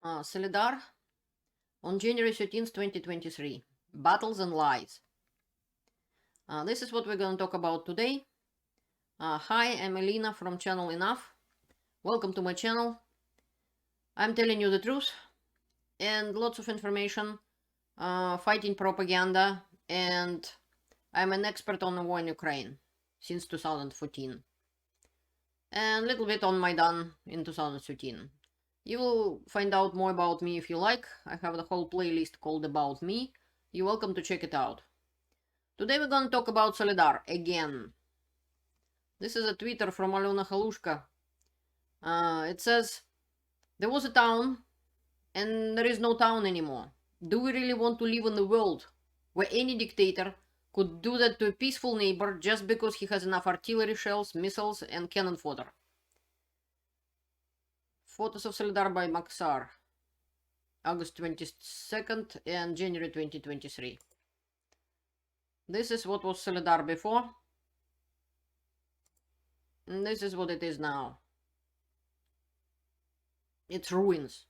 Soledar on January 13th, 2023. Battles and Lies. This is what we're going to talk about today. Hi, I'm Elena from channel Enough. Welcome to my channel. I'm telling you the truth and lots of information, fighting propaganda, and I'm an expert on the war in Ukraine since 2014. And a little bit on Maidan in 2013. You will find out more about me if you like. I have the whole playlist called About Me. You're welcome to check it out. Today we're going to talk about Soledar again. This is a Twitter from Alena Halushka. It says, there was a town and there is no town anymore. Do we really want to live in a world where any dictator could do that to a peaceful neighbor just because he has enough artillery shells, missiles, and cannon fodder? Photos of Soledar by Maxar, August 22nd and January 2023. This is what was Soledar before, and this is what it is now. It's ruins.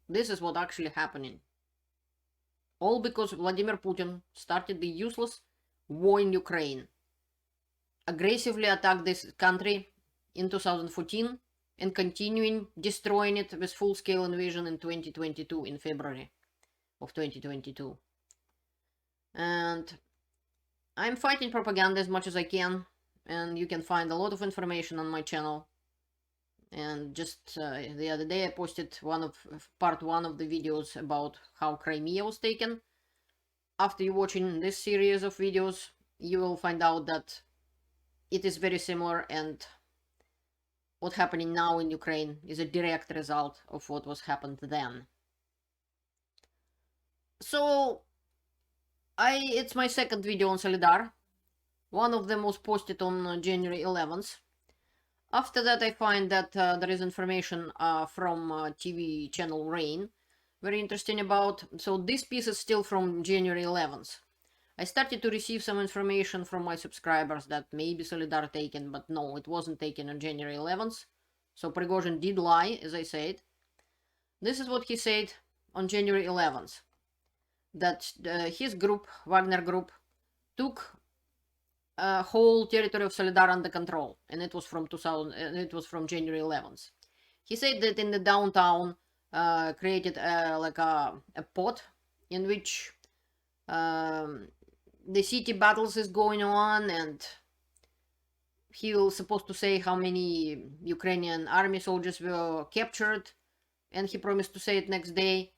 This is what actually happening. All because Vladimir Putin started the useless war in Ukraine. Aggressively attacked this country in 2014 and continuing destroying it with full-scale invasion in 2022, in February of 2022. And I'm fighting propaganda as much as I can, and you can find a lot of information on my channel. And just the other day I posted part one of the videos about how Crimea was taken. After you watching this series of videos, you will find out that it is very similar, and what's happening now in Ukraine is a direct result of what was happened then. So, it's my second video on Soledar. One of them was posted on January 11th. After that, I find that there is information from TV channel Rain, very interesting about. So this piece is still from January 11th. I started to receive some information from my subscribers that maybe Soledar taken, but no, it wasn't taken on January 11th. So Prigozhin did lie, as I said. This is what he said on January 11th. That his group, Wagner Group, took whole territory of Soledar under control, and it was from January 11th. He said that in the downtown created like a pot in which the city battles is going on, and he was supposed to say how many Ukrainian army soldiers were captured, and he promised to say it next day.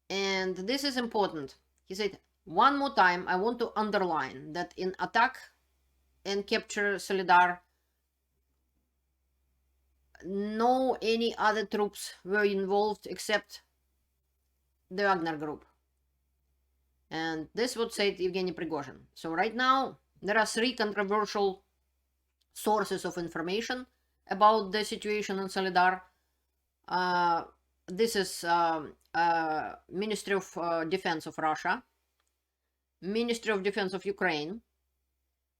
And this is important. He said, one more time, I want to underline that in attack and capture Soledar, no any other troops were involved except the Wagner Group. And this is what said Evgeny Prigozhin. So right now, there are three controversial sources of information about the situation in Soledar. This is Ministry of Defense of Russia, Ministry of Defense of Ukraine,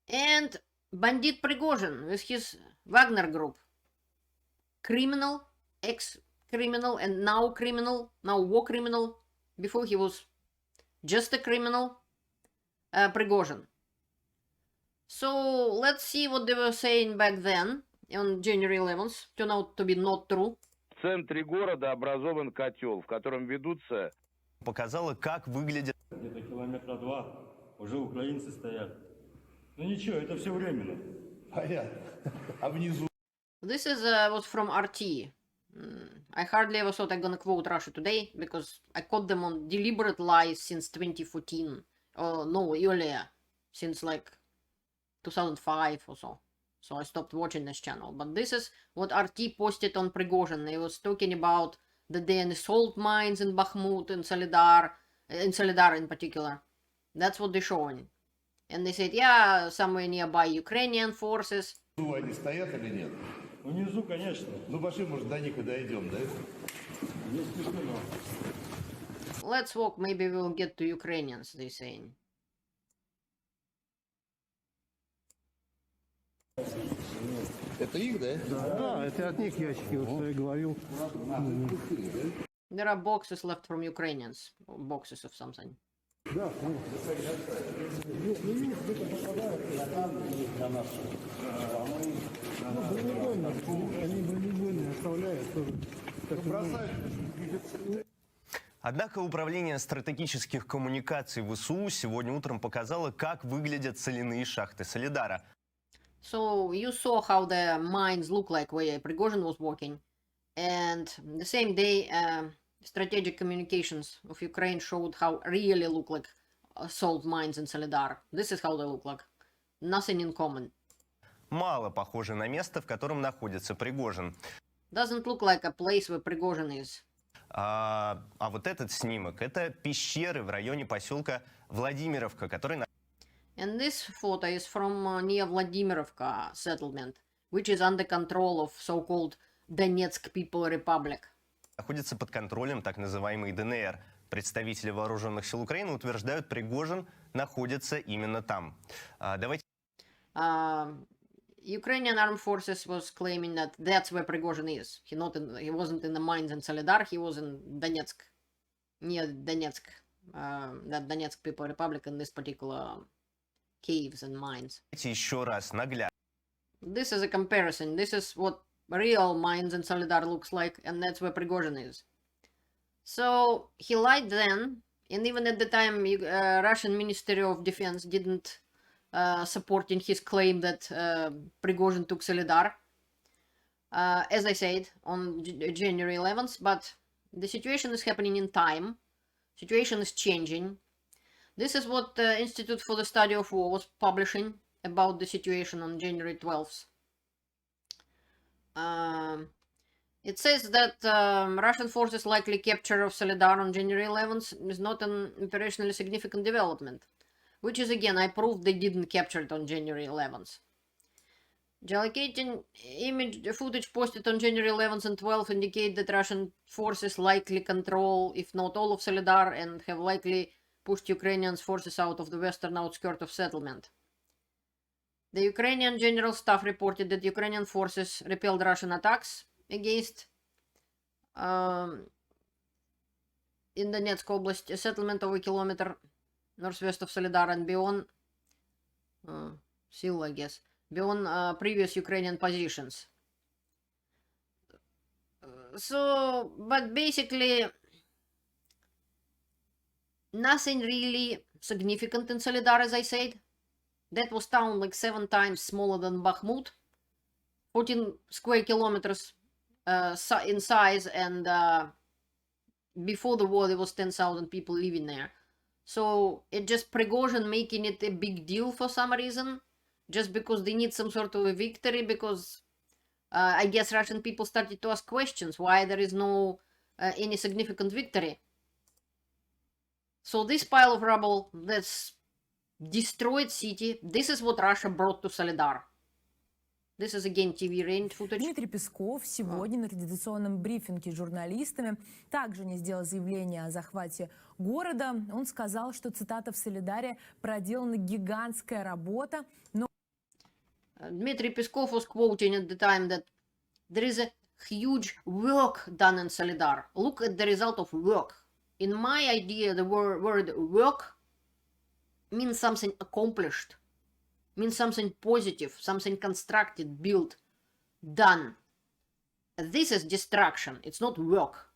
and Bandit Prigozhin with his Wagner Group. Criminal, ex-criminal, and now criminal, now war criminal. Before he was just a criminal, Prigozhin. So let's see what they were saying back then, on January 11th. Turned out to be not true. В центре города образован котел, в котором ведутся... Показала, как выглядит... Где-то километра 2 уже украинцы стоят. Ну ничего, это все временно. Понятно. А внизу... This is was from RT. I hardly ever thought I'm gonna quote Russia Today, because I caught them on deliberate lies since 2014. No, earlier. Since like 2005 or so. So I stopped watching this channel. But this is what RT posted on Prigozhin. They was talking about that they salt mines in Bakhmut and Soledar in particular. That's what they're showing. And they said, yeah, somewhere nearby Ukrainian forces. Они стоят или нет? Внизу, конечно. Ну пошли, может, до них и дойдем, да? Здесь тишина. Let's walk, maybe we'll get to Ukrainians, they're saying. Это их, да? Да, это от них ящики, вот что я говорил. There are boxes left from Ukrainians, boxes of something. Да, они бронебойные оставляют тоже. Однако Управление стратегических коммуникаций ВСУ сегодня утром показало, как выглядят соляные шахты Солидара. So you saw how the mines look like where Prigozhin was working, and the same day, strategic communications of Ukraine showed how really look like salt mines in Soledar. This is how they look like. Nothing in common. Мало похоже на место, в котором находится Пригожин. Doesn't look like a place where Prigozhin is. А вот этот снимок – это пещеры в районе поселка Владимировка, который And this photo is from near Vladimirovka settlement, which is under control of so-called Donetsk People Republic. находится под контролем так называемой ДНР. Представители вооруженных сил Украины утверждают, Пригожин находится именно там. Давайте. Ukrainian armed forces was claiming that that's where Prigozhin is. He wasn't in the mines in Soledar. He was in Donetsk, near Donetsk, that Donetsk People Republic in this particular caves and mines. Еще раз наглядно. This is a comparison. This is what real mines in Soledar looks like, and that's where Prigozhin is. So he lied then, and even at the time, Russian Ministry of Defense didn't supporting his claim that Prigozhin took Soledar, as I said, on January 11th, but the situation is happening in time. Situation is changing. This is what the Institute for the Study of War was publishing about the situation on January 12th. It says that Russian forces likely capture of Soledar on January 11th is not an operationally significant development, which is, again, I proved they didn't capture it on January 11th. Geolocating image footage posted on January 11th and 12th indicate that Russian forces likely control, if not all of Soledar, and have likely pushed Ukrainian forces out of the western outskirts of settlement. The Ukrainian General Staff reported that Ukrainian forces repelled Russian attacks against in Donetsk Oblast, a settlement of a kilometer northwest of Soledar and beyond, Sil, I guess, beyond previous Ukrainian positions. But basically, nothing really significant in Soledar, as I said. That was town like 7 times smaller than Bakhmut, 14 square kilometers in size, and before the war there was 10,000 people living there. So it just Prigozhin making it a big deal for some reason, just because they need some sort of a victory, because I guess Russian people started to ask questions why there is no any significant victory. So this pile of rubble that's destroyed city, this is what Russia brought to Soledar. This is again TV range footage. Дмитрий Песков сегодня на традиционном брифинге с журналистами также не сделал заявление о захвате города. Он сказал, что, цитата, в Солидаре проделана гигантская работа, но... Dmitry Peskov was quoting at the time that there is a huge work done in Soledar. Look at the result of work. In my idea, the word work means something accomplished, means something positive, something constructed, built, done. This is destruction. It's not work.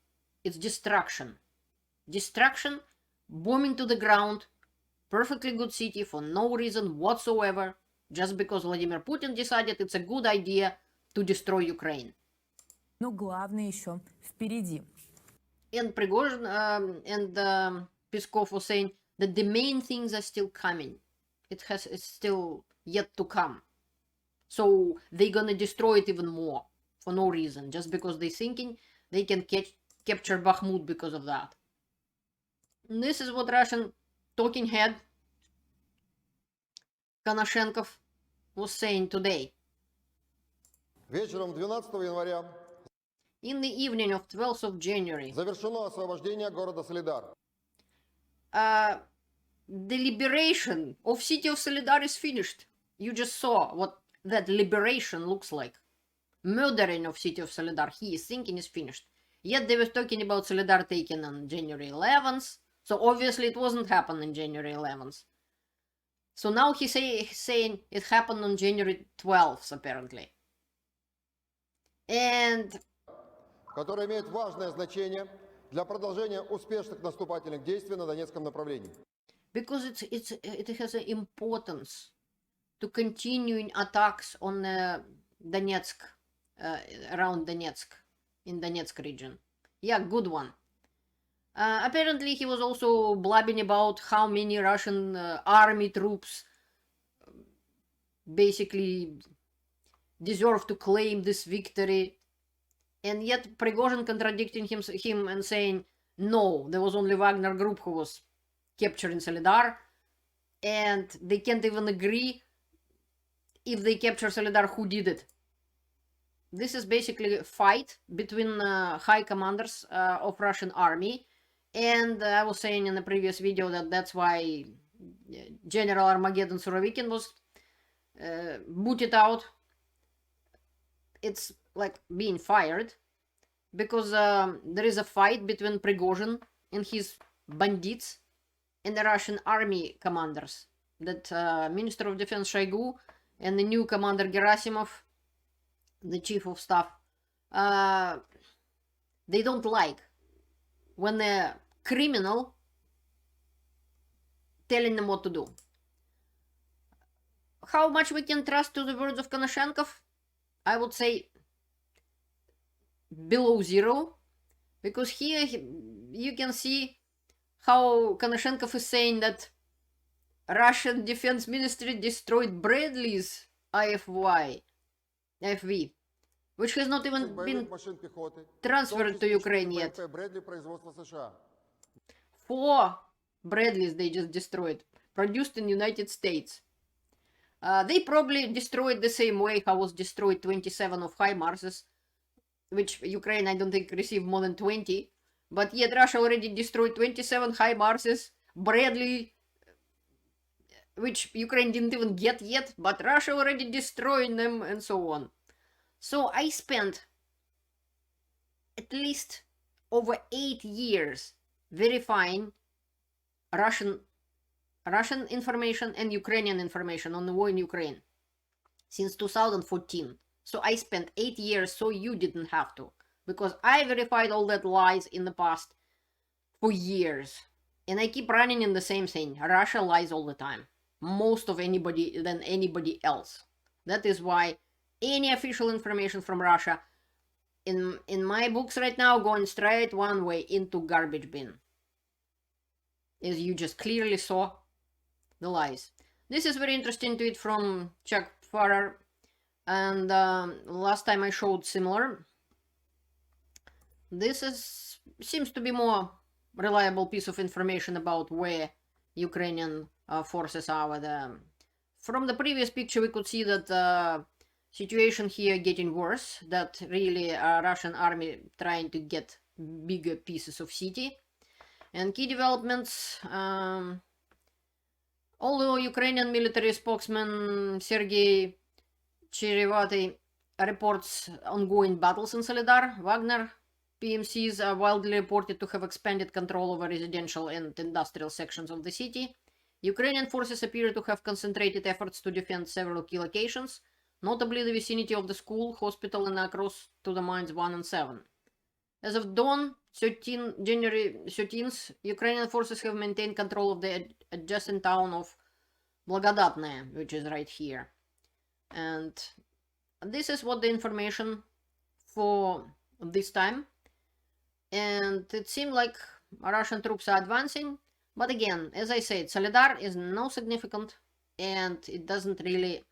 It's destruction. Destruction, bombing to the ground, perfectly good city for no reason whatsoever, just because Vladimir Putin decided it's a good idea to destroy Ukraine. Но главное еще впереди. And Prigozhin and Peskov was saying that the main things are still coming. It's still yet to come. So they're gonna destroy it even more for no reason, just because they're thinking they can capture Bakhmut because of that. And this is what Russian talking head Konashenkov was saying today. Вечером 12 января In the evening of 12th of January, завершено освобождение города Солидар. the liberation of city of Soledar is finished. You just saw what that liberation looks like. murdering of city of Soledar, he is thinking is finished. Yet they were talking about Soledar taken on January 11th, so obviously it wasn't happened on January 11th. So now he's saying it happened on January 12th, apparently. And которая имеет важное значение для продолжения успешных наступательных действий на Донецком направлении. because it has an importance to continuing attacks on Donetsk, around Donetsk, in Donetsk region. Yeah, good one. Apparently he was also blabbing about how many Russian army troops basically deserve to claim this victory, and yet Prigozhin contradicting him and saying, no, there was only Wagner Group who was capturing Soledar, and they can't even agree if they capture Soledar who did it. This is basically a fight between high commanders of Russian army, and I was saying in the previous video that that's why General Armageddon Surovikin was booted out. It's like being fired because there is a fight between Prigozhin and his bandits and the Russian army commanders. That Minister of Defense Shoigu and the new commander Gerasimov, the chief of staff, they don't like when a criminal telling them what to do. How much we can trust to the words of Konashenkov? I would say below zero, because here you can see how Konashenkov is saying that Russian Defense Ministry destroyed Bradley's IFV, which has not even been transferred to Ukraine yet. 4 Bradleys they just destroyed, produced in United States. They probably destroyed the same way how was destroyed 27 of HIMARSs, which Ukraine I don't think received more than 20, but yet Russia already destroyed 27 HIMARSs, Bradley, which Ukraine didn't even get yet, but Russia already destroyed them, and so on. So I spent at least over 8 years verifying Russian information and Ukrainian information on the war in Ukraine since 2014. So I spent 8 years, so you didn't have to, because I verified all that lies in the past for years, and I keep running in the same thing. Russia lies all the time, most of anybody than anybody else. That is why any official information from Russia in my books right now going straight one way into garbage bin, as you just clearly saw the lies. This is very interesting tweet from Chuck Farrer, and last time I showed similar. This seems to be more reliable piece of information about where Ukrainian forces are. From the previous picture we could see that situation here getting worse, that really Russian army trying to get bigger pieces of city. And key developments, although Ukrainian military spokesman Sergei Cherevati reports ongoing battles in Soledar, Wagner PMCs are widely reported to have expanded control over residential and industrial sections of the city. Ukrainian forces appear to have concentrated efforts to defend several key locations, notably the vicinity of the school, hospital, and across to the mines 1 and 7. As of dawn, January 13th, Ukrainian forces have maintained control of the adjacent town of Blagodatnaya, which is right here. And this is what the information for this time. And it seemed like Russian troops are advancing. But again, as I said, Soledar is no significant, and it doesn't really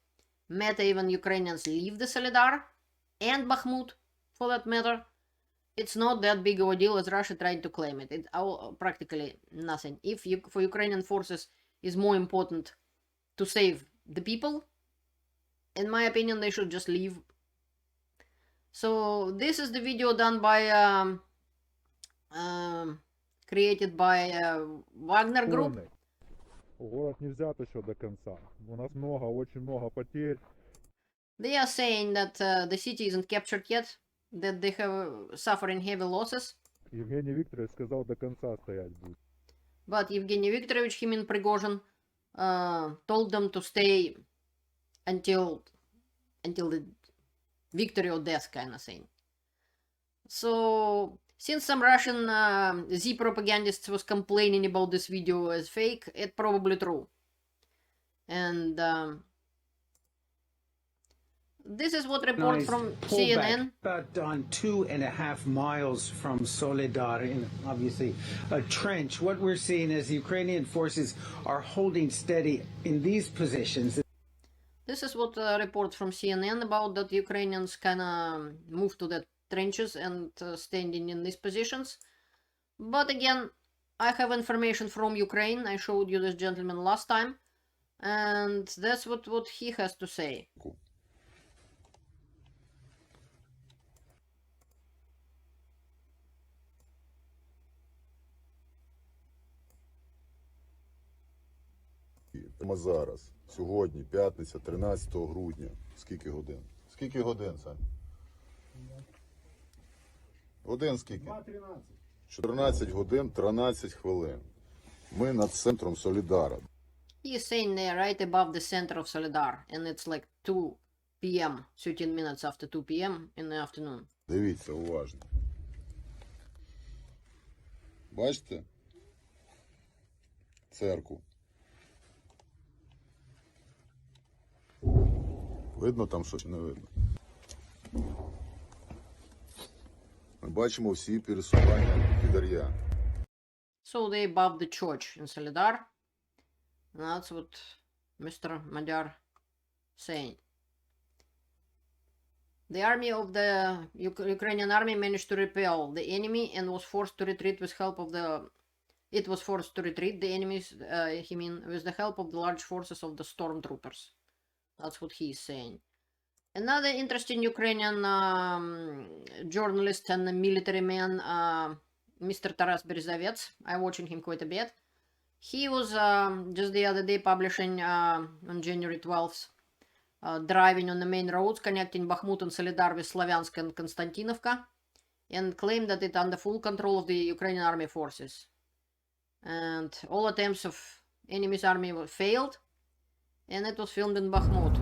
matter even Ukrainians leave the Soledar and Bakhmut, for that matter. It's not that big of a deal as Russia tried to claim it. It's practically nothing. If for Ukrainian forces is more important to save the people, in my opinion, they should just leave. So this is the video done by created by Wagner Group. Город не взят еще до конца. У нас очень много потерь. They are saying that the city isn't captured yet, that they have suffering heavy losses. Евгений Викторович сказал, до конца стоять будет. But Evgeny Viktorovich, him and Prigozhin, told them to stay until the victory or death, kind of thing. So, since some Russian Z propagandists was complaining about this video as fake, it's probably true. And this is what reports from CNN. About on 2.5 miles from Soledar, in obviously a trench. What we're seeing is the Ukrainian forces are holding steady in these positions. This is what reports from CNN about that Ukrainians kind of moved to the trenches and standing in these positions. But again, I have information from Ukraine. I showed you this gentleman last time. And that's what he has to say. Прямо зараз, сьогодні, п'ятниця, 13 грудня. Скільки годин? Скільки годин, Сань? Годин скільки? 2:13. 14 годин, 13 хвилин. Ми над центром Солідара. He is saying there right above the center of Soledar. And it's like 2 p.m., 13 minutes after 2 p.m. in the afternoon. Дивіться, уважно. Бачите? Церкву. Видно там щось, не видно? Ми бачимо всі пересування підар'я. So they above the church in Soledar. And that's what Mr. Madar saying. The army of the Ukrainian army managed to repel the enemy and was forced to retreat with help of the... It was forced to retreat, the enemies, with the help of the large forces of the stormtroopers. That's what he is saying. Another interesting Ukrainian journalist and military man, Mr. Taras Berezovets. I'm watching him quite a bit. He was just the other day publishing on January 12th, driving on the main roads connecting Bakhmut and Soledar with Slavyansk and Konstantinovka, and claimed that it's under full control of the Ukrainian army forces. And all attempts of enemy's army failed, and it was filmed in Bakhmut.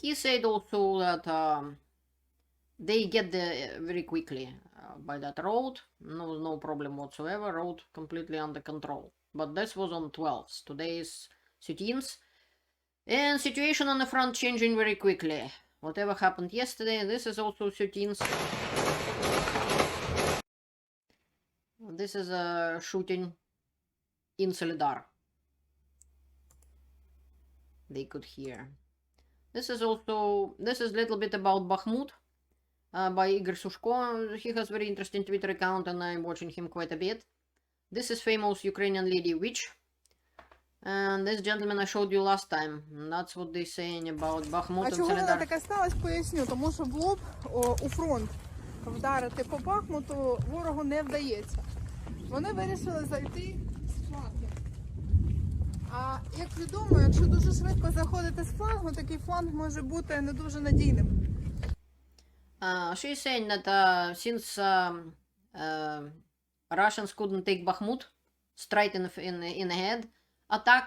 He said also that they get there very quickly by that road. No problem whatsoever. Road completely under control. But this was on 12th. Today is 13th. And situation on the front changing very quickly. Whatever happened yesterday, this is also 13th. This is a shooting in Soledar. They could hear. This is a little bit about Bakhmut by Igor Sushko. He has very interesting Twitter account and I'm watching him quite a bit. This is famous Ukrainian lady witch. And this gentleman I showed you last time. That's what they're saying about Bakhmut and чого вона Soledar. таке сталося, поясню. Тому що в лоб у фронт вдарити по Бахмуту ворогу не вдається. Вони вирішили зайти з флангу. А як відомо, якщо дуже швидко заходити з флангу, такий фланг може бути не дуже надійним. She's saying that since Russians couldn't take Bakhmut straight in the head attack,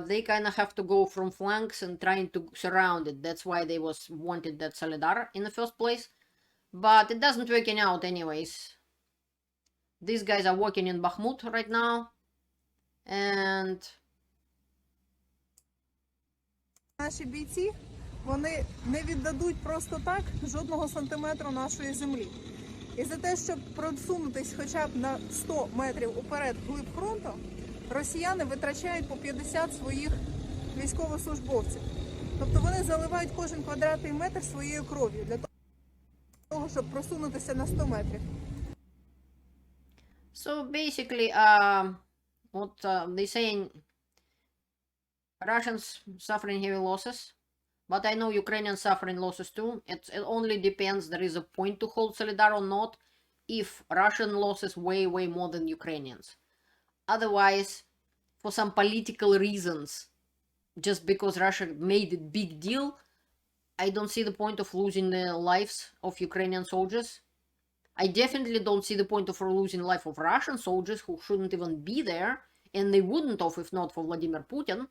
they kind of have to go from flanks and trying to surround it. That's why they wanted that Soledar in the first place. But it doesn't working out anyways. These guys are working in Bakhmut right now. And Наші бійці, вони не віддадуть просто так жодного сантиметру нашої землі. І за те, щоб просунутись хоча б на 100 метрів уперед вглиб фронту, росіяни витрачають по 50 своїх військовослужбовців. Тобто вони заливають кожен квадратний метр своєю кров'ю для того, щоб просунутися на 100 метрів. so basically, what they saying, Russians suffering heavy losses, but I know Ukrainians suffering losses too. It only depends. There is a point to hold Soledar or not. if Russian losses way more than Ukrainians. Otherwise, for some political reasons, just because Russia made a big deal, I don't see the point of losing the lives of Ukrainian soldiers. I definitely don't see the point of losing the life of Russian soldiers who shouldn't even be there, and they wouldn't have if not for Vladimir Putin.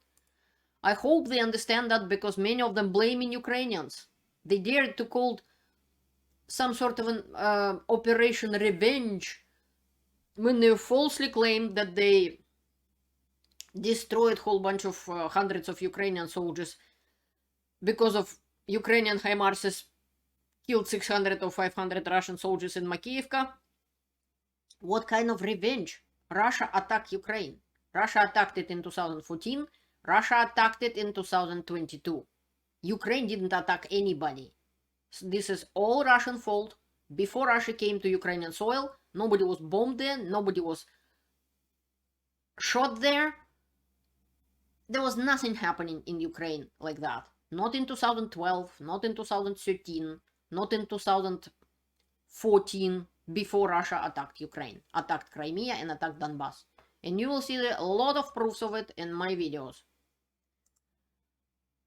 I hope they understand that, because many of them blaming Ukrainians. They dared to call some sort of an Operation Revenge when they falsely claimed that they destroyed a whole bunch of hundreds of Ukrainian soldiers because of Ukrainian HIMARSs killed 600 or 500 Russian soldiers in Makiyivka. What kind of revenge? Russia attacked Ukraine. Russia attacked it in 2014. Russia attacked it in 2022. Ukraine didn't attack anybody. So this is all Russian fault. Before Russia came to Ukrainian soil, nobody was bombed there, nobody was shot there. There was nothing happening in Ukraine like that. Not in 2012, not in 2013, not in 2014, before Russia attacked Ukraine, attacked Crimea and attacked Donbass. And you will see a lot of proofs of it in my videos.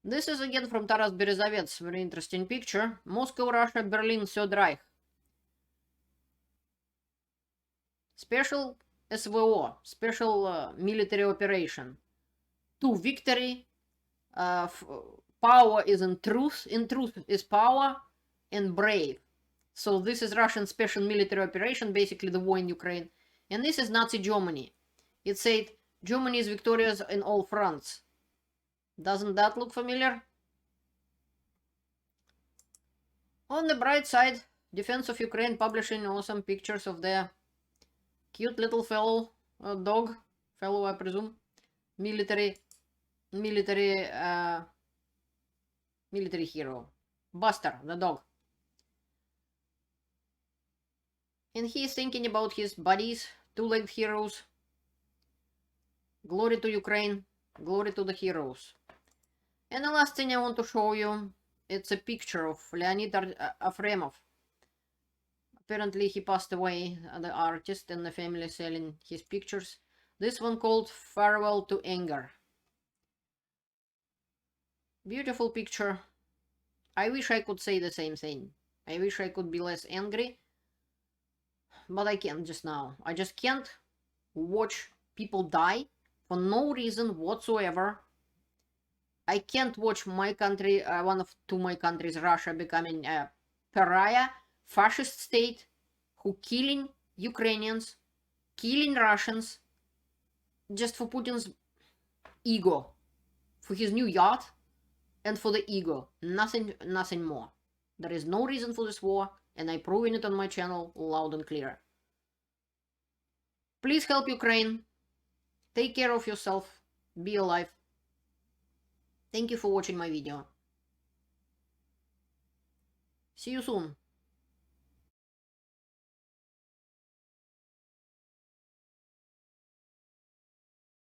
This is again from Taras Berezovets, very interesting picture. Moscow, Russia, Berlin, Third Reich. Special SVO, special military operation. To victory. Power is in truth is power, and brave. So this is Russian special military operation, basically the war in Ukraine. And this is Nazi Germany. It said Germany is victorious in all fronts. Doesn't that look familiar? On the bright side, Defense of Ukraine publishing awesome pictures of their cute little fellow, fellow I presume, military hero. Buster, the dog. And he's thinking about his buddies, two-legged heroes. Glory to Ukraine, glory to the heroes. And the last thing I want to show you, it's a picture of Leonid Afremov. Apparently he passed away, the artist, and the family selling his pictures. This one called Farewell to Anger. Beautiful picture. I wish I could say the same thing. I wish I could be less angry, but I can't just now. I just can't watch people die for no reason whatsoever. I can't watch my country, one of my countries, Russia, becoming a pariah, fascist state, who killing Ukrainians, killing Russians, just for Putin's ego, for his new yacht, and for the ego. Nothing more. There is no reason for this war, and I'm proving it on my channel loud and clear. Please help Ukraine. Take care of yourself. Be alive. Thank you for watching my video. See you soon.